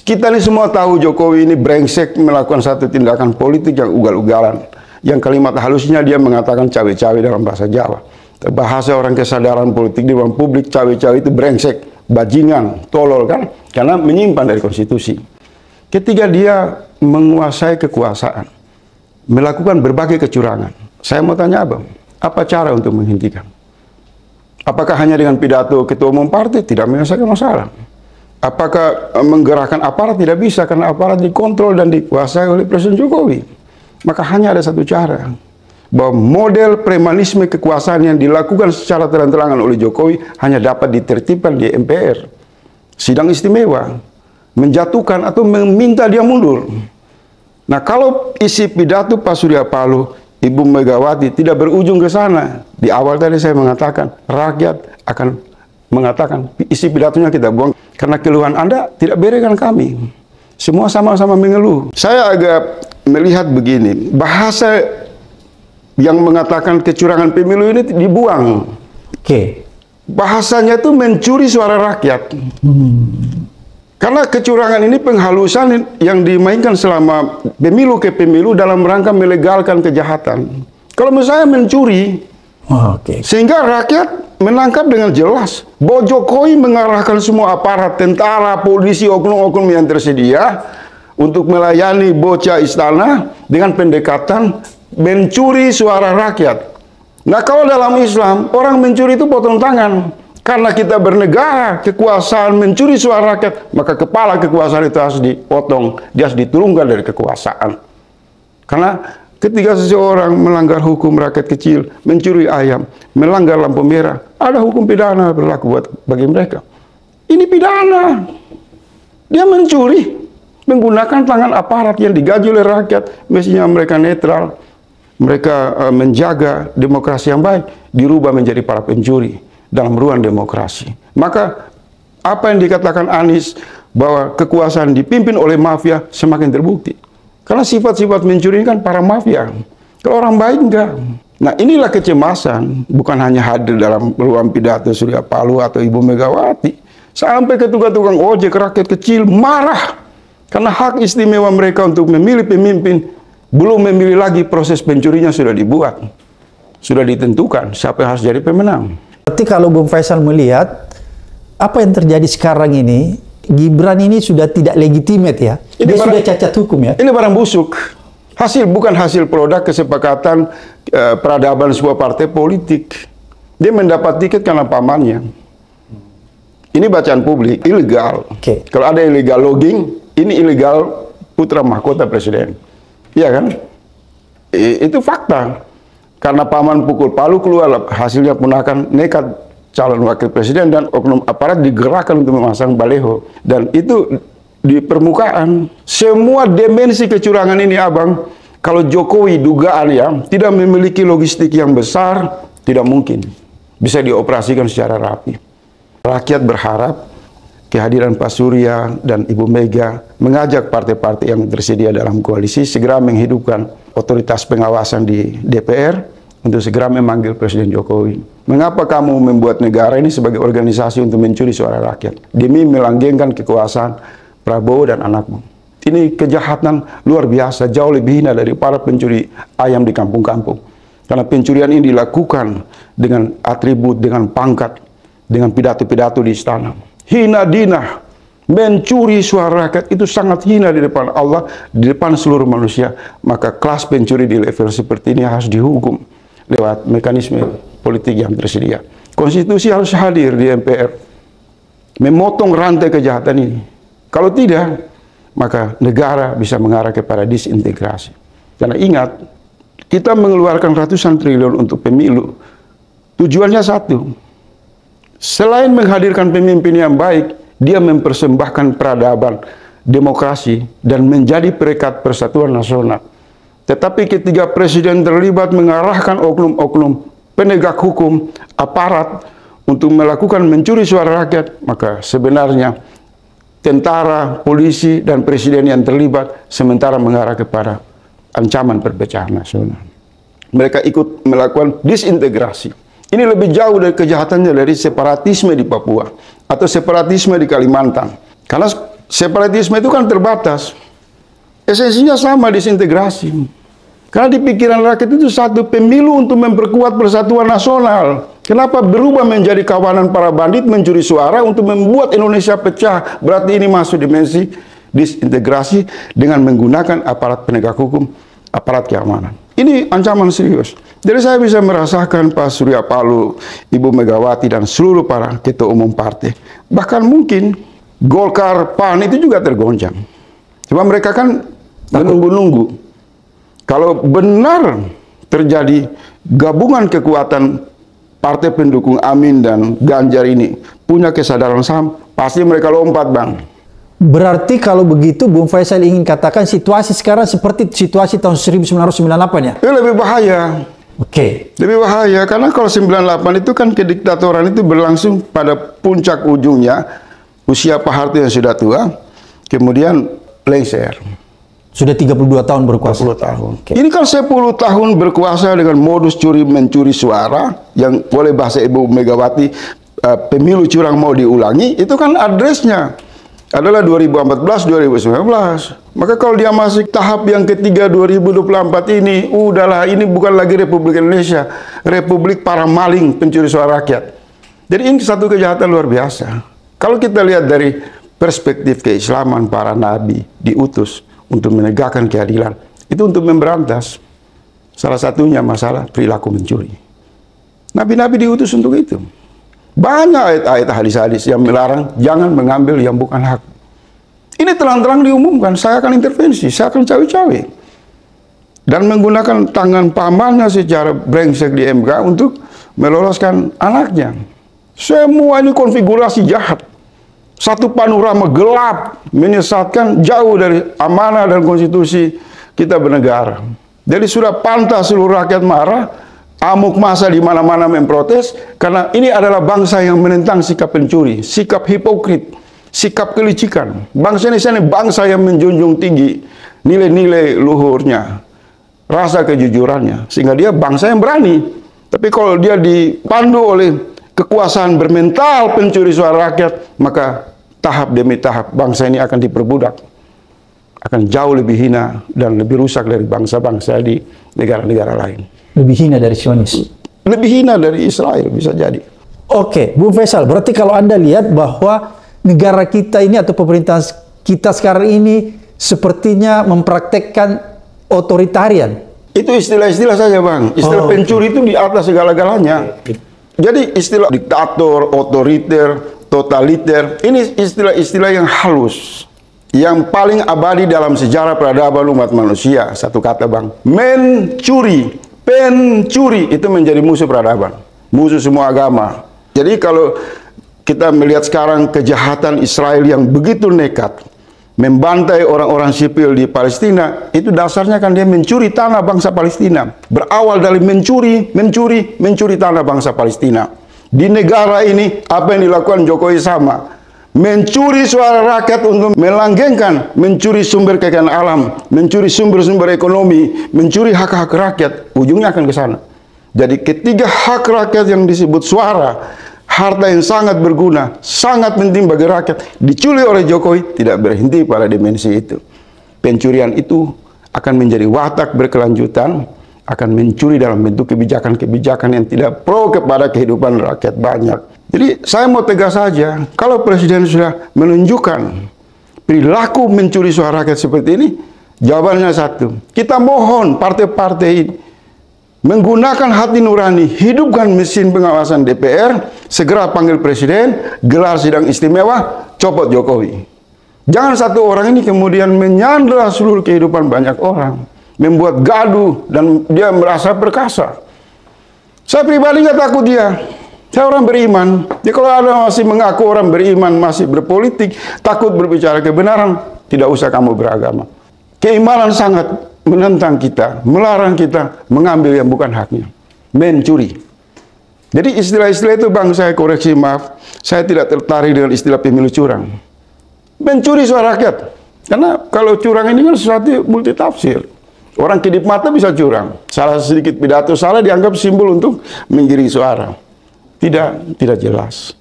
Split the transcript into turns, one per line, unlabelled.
Kita ini semua tahu Jokowi ini brengsek melakukan satu tindakan politik yang ugal-ugalan. Yang kalimat halusnya dia mengatakan cawe-cawe dalam bahasa Jawa. Bahasa orang kesadaran politik di ruang publik, cawe-cawe itu brengsek, bajingan, tolol kan? Karena menyimpan dari konstitusi. Ketika dia menguasai kekuasaan, melakukan berbagai kecurangan, saya mau tanya apa cara untuk menghentikan? Apakah hanya dengan pidato ketua umum partai? Tidak menyelesaikan masalah. Apakah menggerakkan aparat? Tidak bisa, karena aparat dikontrol dan dikuasai oleh Presiden Jokowi. Maka hanya ada satu cara, bahwa model premanisme kekuasaan yang dilakukan secara terang-terangan oleh Jokowi hanya dapat ditertibkan di MPR. Sidang istimewa, menjatuhkan atau meminta dia mundur. Nah, kalau isi pidato Pak Surya Paloh, Ibu Megawati tidak berujung ke sana, di awal tadi saya mengatakan, rakyat akan mengatakan, isi pidatonya kita buang, karena keluhan Anda tidak bereskan kami. Semua sama-sama mengeluh. Saya agak melihat begini, bahasa yang mengatakan kecurangan pemilu ini dibuang.
Oke.
Bahasanya itu mencuri suara rakyat. Karena kecurangan ini penghalusan yang dimainkan selama pemilu ke pemilu dalam rangka melegalkan kejahatan. Kalau misalnya mencuri, sehingga rakyat menangkap dengan jelas bahwa Jokowi mengarahkan semua aparat, tentara, polisi, oknum-oknum yang tersedia untuk melayani bocah istana dengan pendekatan mencuri suara rakyat. Nah, kalau dalam Islam, orang mencuri itu potong tangan. Karena kita bernegara, kekuasaan mencuri suara rakyat, maka kepala kekuasaan itu harus dipotong, dia harus diturunkan dari kekuasaan. Karena ketika seseorang melanggar hukum rakyat kecil, mencuri ayam, melanggar lampu merah, ada hukum pidana berlaku bagi mereka. Ini pidana. Dia mencuri, menggunakan tangan aparat yang digaji oleh rakyat, mestinya mereka netral, mereka menjaga demokrasi yang baik, dirubah menjadi para pencuri dalam ruang demokrasi. Maka apa yang dikatakan Anies bahwa kekuasaan dipimpin oleh mafia semakin terbukti. Karena sifat-sifat mencuri kan para mafia. Kalau orang baik enggak. Nah, inilah kecemasan, bukan hanya hadir dalam ruang pidato Surya Paloh atau Ibu Megawati. Sampai ke tukang ojek rakyat kecil marah karena hak istimewa mereka untuk memilih pemimpin belum memilih lagi, proses pencurinya sudah dibuat. Sudah ditentukan siapa yang harus jadi pemenang.
Berarti kalau Bung Faisal melihat apa yang terjadi sekarang ini, Gibran ini sudah tidak legitimate ya. Dia sudah cacat hukum ya. Ini
barang busuk. Bukan hasil produk kesepakatan peradaban sebuah partai politik. Dia mendapat tiket karena pamannya. Ini bacaan publik, ilegal. Kalau ada illegal logging, ini ilegal putra mahkota presiden. Iya kan? Itu fakta. Karena paman pukul palu keluar, hasilnya ponakan nekat calon wakil presiden dan oknum aparat digerakkan untuk memasang baleho. Dan itu di permukaan. Semua dimensi kecurangan ini, Abang, kalau Jokowi dugaan ya tidak memiliki logistik yang besar, tidak mungkin bisa dioperasikan secara rapi. Rakyat berharap kehadiran Pak Surya dan Ibu Mega mengajak partai-partai yang tersedia dalam koalisi segera menghidupkan otoritas pengawasan di DPR untuk segera memanggil Presiden Jokowi. Mengapa kamu membuat negara ini sebagai organisasi untuk mencuri suara rakyat demi melanggengkan kekuasaan Prabowo dan anakmu? Ini kejahatan luar biasa, jauh lebih hina dari para pencuri ayam di kampung-kampung. Karena pencurian ini dilakukan dengan atribut, dengan pangkat, dengan pidato-pidato di istana. Hina dina, mencuri suara rakyat itu sangat hina di depan Allah, di depan seluruh manusia. Maka kelas pencuri di level seperti ini harus dihukum lewat mekanisme politik yang tersedia. Konstitusi harus hadir di MPR, memotong rantai kejahatan ini. Kalau tidak, maka negara bisa mengarah kepada disintegrasi. Karena ingat, kita mengeluarkan ratusan triliun untuk pemilu. Tujuannya satu, selain menghadirkan pemimpin yang baik, dia mempersembahkan peradaban, demokrasi, dan menjadi perekat persatuan nasional. Tetapi ketika presiden terlibat mengarahkan oknum-oknum penegak hukum, aparat, untuk melakukan mencuri suara rakyat, maka sebenarnya tentara, polisi, dan presiden yang terlibat sementara mengarah kepada ancaman perpecahan nasional. Mereka ikut melakukan disintegrasi. Ini lebih jauh dari kejahatannya dari separatisme di Papua atau separatisme di Kalimantan. Karena separatisme itu kan terbatas. Esensinya sama, disintegrasi. Karena di pikiran rakyat itu satu, pemilu untuk memperkuat persatuan nasional. Kenapa berubah menjadi kawanan para bandit mencuri suara untuk membuat Indonesia pecah? Berarti ini masuk dimensi disintegrasi dengan menggunakan aparat penegak hukum, aparat keamanan. Ini ancaman serius. Jadi saya bisa merasakan Pak Surya Paloh, Ibu Megawati, dan seluruh para ketua umum partai. Bahkan mungkin Golkar, PAN itu juga tergoncang. Cuma mereka kan menunggu-nunggu. Kalau benar terjadi gabungan kekuatan partai pendukung Amin dan Ganjar ini punya kesadaran sama, pasti mereka lompat, Bang.
Berarti kalau begitu Bung Faisal ingin katakan situasi sekarang seperti situasi tahun 1998 ya?
Itu lebih bahaya.
Oke.
Lebih bahaya karena kalau 98 itu kan kediktatoran itu berlangsung pada puncak ujungnya. Usia Pak Harto yang sudah tua, kemudian lengser.
Sudah 32 tahun berkuasa.
40 tahun.
Okay.
Ini kan 10 tahun berkuasa dengan modus mencuri suara, yang boleh bahasa Ibu Megawati, pemilu curang mau diulangi, itu kan adresnya adalah 2014-2019. Maka kalau dia masih tahap yang ketiga 2024 ini, udahlah, ini bukan lagi Republik Indonesia, Republik para maling pencuri suara rakyat. Jadi ini satu kejahatan luar biasa. Kalau kita lihat dari perspektif keislaman, para nabi diutus untuk menegakkan keadilan, itu untuk memberantas salah satunya masalah perilaku mencuri. Nabi-nabi diutus untuk itu. Banyak ayat-ayat hadis-hadis yang melarang jangan mengambil yang bukan hak. Ini terang-terang diumumkan, saya akan intervensi, saya akan cawe-cawe. Dan menggunakan tangan pamannya secara brengsek di MK untuk meloloskan anaknya. Semua ini konfigurasi jahat. Satu panorama gelap, menyesatkan, jauh dari amanah dan konstitusi kita bernegara. Jadi sudah pantas seluruh rakyat marah, amuk massa di mana-mana memprotes, karena ini adalah bangsa yang menentang sikap pencuri, sikap hipokrit, sikap kelicikan. Bangsa Indonesia ini bangsa yang menjunjung tinggi nilai-nilai luhurnya, rasa kejujurannya, sehingga dia bangsa yang berani. Tapi kalau dia dipandu oleh kekuasaan bermental pencuri suara rakyat, maka tahap demi tahap bangsa ini akan diperbudak, akan jauh lebih hina dan lebih rusak dari bangsa-bangsa di negara-negara lain.
Lebih hina dari Zionis?
Lebih hina dari Israel, bisa jadi.
Oke, Bung Faisal, berarti kalau Anda lihat bahwa negara kita ini atau pemerintahan kita sekarang ini sepertinya mempraktekkan otoritarian.
Itu istilah-istilah saja, Bang. Istilah pencuri itu di atas segala-galanya. Jadi istilah diktator, otoriter, totaliter, ini istilah-istilah yang halus. Yang paling abadi dalam sejarah peradaban umat manusia. Satu kata, Bang. Mencuri, pencuri, itu menjadi musuh peradaban. Musuh semua agama. Jadi kalau kita melihat sekarang kejahatan Israel yang begitu nekat, membantai orang-orang sipil di Palestina, itu dasarnya kan dia mencuri tanah bangsa Palestina. Berawal dari mencuri tanah bangsa Palestina. Di negara ini, apa yang dilakukan Jokowi sama. Mencuri suara rakyat untuk melanggengkan, mencuri sumber kekayaan alam, mencuri sumber-sumber ekonomi, mencuri hak-hak rakyat, ujungnya akan ke sana. Jadi ketiga hak rakyat yang disebut suara, harta yang sangat berguna, sangat penting bagi rakyat, dicuri oleh Jokowi, tidak berhenti pada dimensi itu. Pencurian itu akan menjadi watak berkelanjutan, akan mencuri dalam bentuk kebijakan-kebijakan yang tidak pro kepada kehidupan rakyat banyak. Jadi saya mau tegas saja, kalau Presiden sudah menunjukkan perilaku mencuri suara rakyat seperti ini, jawabannya satu, kita mohon partai-partai ini menggunakan hati nurani, hidupkan mesin pengawasan DPR, segera panggil Presiden, gelar sidang istimewa, copot Jokowi. Jangan satu orang ini kemudian menyandra seluruh kehidupan banyak orang, membuat gaduh, dan dia merasa perkasa. Saya pribadi nggak takut dia. Saya orang beriman. Jadi kalau ada masih mengaku orang beriman, masih berpolitik, takut berbicara kebenaran, tidak usah kamu beragama. Keimanan sangat menentang kita, melarang kita mengambil yang bukan haknya. Mencuri. Jadi istilah-istilah itu, Bang, saya koreksi, maaf. Saya tidak tertarik dengan istilah pemilu curang. Mencuri suara rakyat. Karena kalau curang ini kan sesuatu multitafsir. Orang kedip mata bisa curang. Salah sedikit pidato salah dianggap simbol untuk menggiring suara. Tidak jelas.